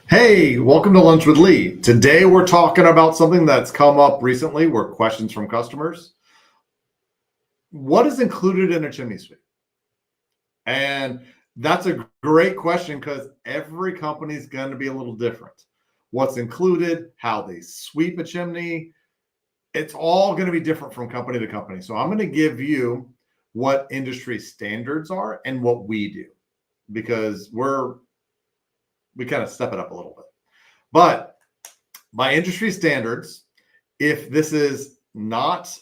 Hey, welcome to Lunch with Lee. Today we're talking about something that's come up recently were questions from customers. What is included in a chimney sweep? And that's a great question because every company is going to be a little different. What's included, how they sweep a chimney, it's all going to be different from company to company. So I'm going to give you what industry standards are and what we do because we kind of step it up a little bit. But by industry standards, if this is not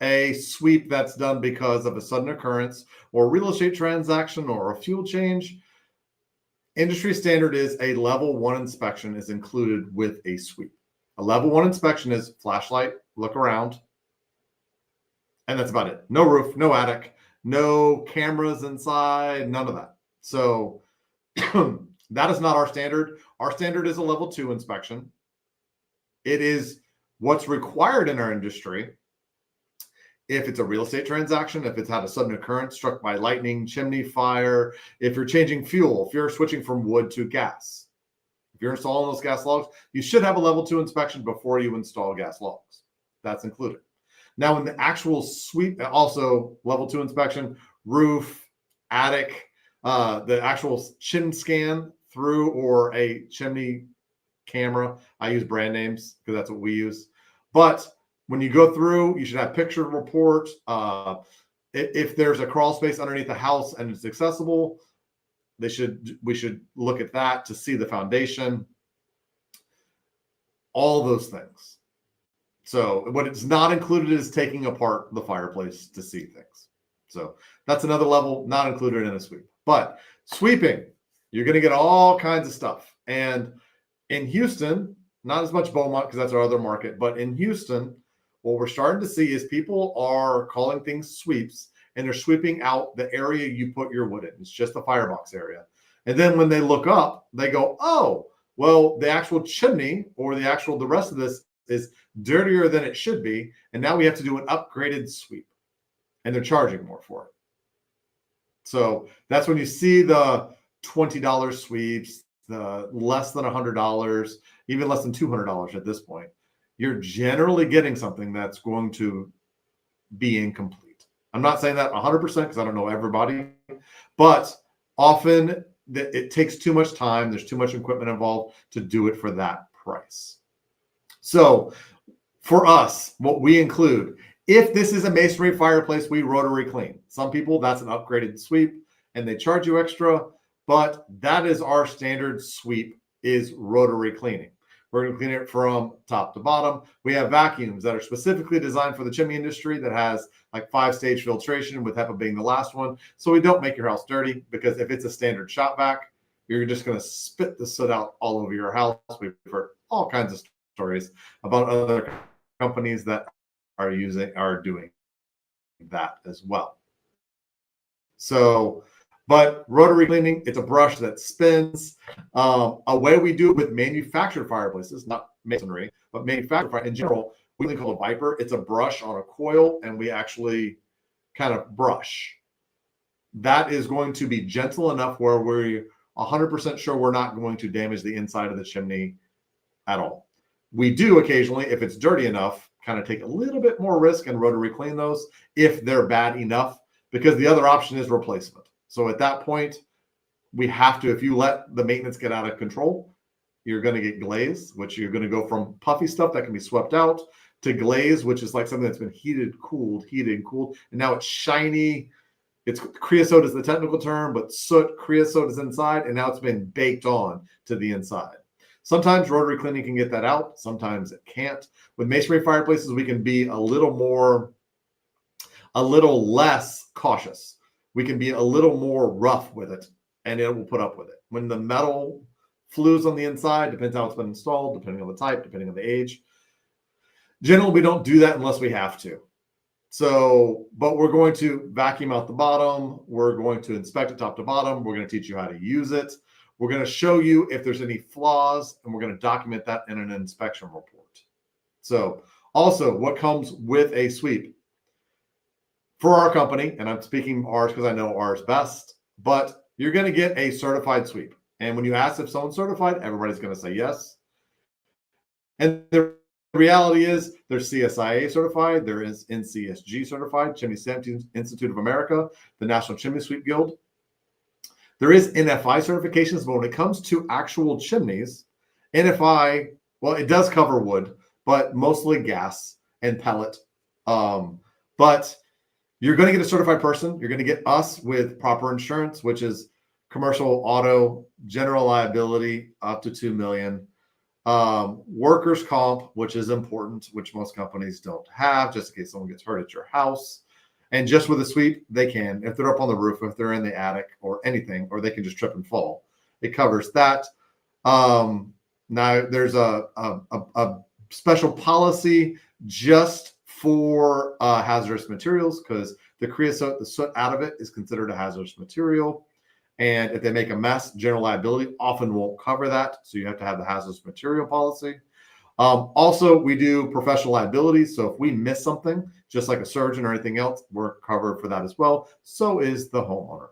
a sweep that's done because of a sudden occurrence or a real estate transaction or a fuel change, industry standard is a level 1 inspection is included with a sweep. A level 1 inspection is flashlight, look around, and that's about it. No roof, no attic, no cameras inside, none of that. So that is not our standard. Our standard is a level 2 inspection. It is what's required in our industry. If it's a real estate transaction, if it's had a sudden occurrence, struck by lightning, chimney fire, if you're changing fuel, if you're switching from wood to gas, if you're installing those gas logs, you should have a level 2 inspection before you install gas logs. That's included. Now, in the actual sweep, also level 2 inspection, roof, attic, the actual chin scan through or a chimney camera. I use brand names because that's what we use. But when you go through, you should have picture report. If there's a crawl space underneath the house and it's accessible, we should look at that to see the foundation. All those things. So what it's not included is taking apart the fireplace to see things. So that's another level not included in a sweep. But sweeping, you're going to get all kinds of stuff. And in Houston, not as much Beaumont because that's our other market, but in Houston, what we're starting to see is people are calling things sweeps and they're sweeping out the area you put your wood in. It's just the firebox area. And then when they look up, they go, oh, well, the actual chimney or the rest of this is dirtier than it should be. And now we have to do an upgraded sweep and they're charging more for it. So that's when you see the $20 sweeps, the less than $100, even less than $200 at this point. You're generally getting something that's going to be incomplete. I'm not saying that 100% because I don't know everybody, but often it takes too much time. There's too much equipment involved to do it for that price. So for us, what we include, if this is a masonry fireplace, we rotary clean. Some people, that's an upgraded sweep and they charge you extra, but that is our standard sweep is rotary cleaning. We're going to clean it from top to bottom. We have vacuums that are specifically designed for the chimney industry that has like 5-stage filtration, with HEPA being the last one. So we don't make your house dirty, because if it's a standard shop vac, you're just going to spit the soot out all over your house. We've heard all kinds of stories about other companies that are doing that as well. So, but rotary cleaning, it's a brush that spins. A way we do it with manufactured fireplaces, not masonry, but manufactured fire in general, we call it a Viper. It's a brush on a coil, and we actually kind of brush. That is going to be gentle enough where we're 100% sure we're not going to damage the inside of the chimney at all. We do occasionally, if it's dirty enough, kind of take a little bit more risk and rotary clean those if they're bad enough, because the other option is replacement. So at that point, we have to, if you let the maintenance get out of control, you're going to get glaze, which you're going to go from puffy stuff that can be swept out to glaze, which is like something that's been heated, cooled, and now it's shiny. It's creosote is the technical term, but soot, creosote is inside, and now it's been baked on to the inside. Sometimes rotary cleaning can get that out. Sometimes it can't. With masonry fireplaces, we can be a little less cautious. We can be a little more rough with it, and it will put up with it. When the metal flues on the inside, depends how it's been installed, depending on the type, depending on the age. Generally, we don't do that unless we have to. So, but we're going to vacuum out the bottom. We're going to inspect it top to bottom. We're going to teach you how to use it. We're going to show you if there's any flaws, and we're going to document that in an inspection report. So also, what comes with a sweep? For our company, and I'm speaking ours because I know ours best, but you're going to get a certified sweep. And when you ask if someone's certified, everybody's going to say yes. And the reality is they're CSIA certified, they're NCSG certified, Chimney Safety Institute of America, the National Chimney Sweep Guild. There is NFI certifications, but when it comes to actual chimneys, NFI, well, it does cover wood, but mostly gas and pellet. But you're going to get a certified person. You're going to get us with proper insurance, which is commercial auto, general liability up to $2 million. Workers' comp, which is important, which most companies don't have, just in case someone gets hurt at your house. And just with a sweep, they can, if they're up on the roof, if they're in the attic or anything, or they can just trip and fall. It covers that. Now there's a special policy just for hazardous materials, because the creosote, the soot out of it, is considered a hazardous material. And if they make a mess, general liability often won't cover that. So you have to have the hazardous material policy. Also, we do professional liability. So if we miss something, just like a surgeon or anything else, we're covered for that as well. So is the homeowner.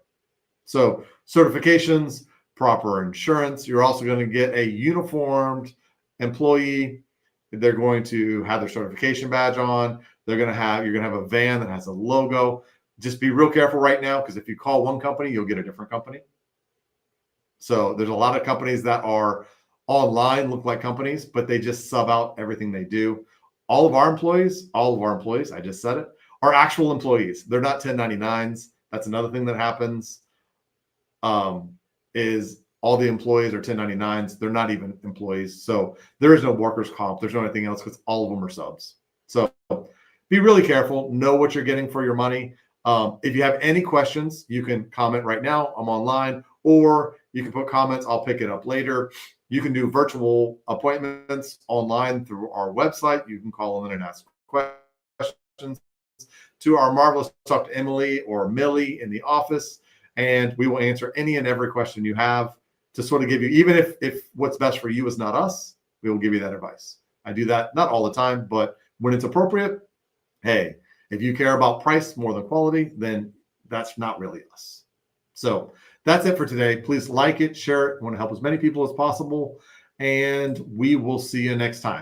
So certifications, proper insurance. You're also going to get a uniformed employee. They're going to have their certification badge on. You're going to have a van that has a logo. Just be real careful right now, because if you call one company, you'll get a different company. So there's a lot of companies that are online, look like companies, but they just sub out everything they do. All of our employees, I just said it, are actual employees. They're not 1099s. That's another thing that happens, is all the employees are 1099s. They're not even employees. So there is no workers' comp. There's no anything else, because all of them are subs. So be really careful. Know what you're getting for your money. If you have any questions, you can comment right now. I'm online, or you can put comments. I'll pick it up later. You can do virtual appointments online through our website. You can call in and ask questions to our marvelous Talk to Emily or Millie in the office, and we will answer any and every question you have to sort of give you, even if what's best for you is not us, we will give you that advice. I do that not all the time, but when it's appropriate, hey, if you care about price more than quality, then that's not really us. So that's it for today. Please like it, share it. I want to help as many people as possible, and we will see you next time.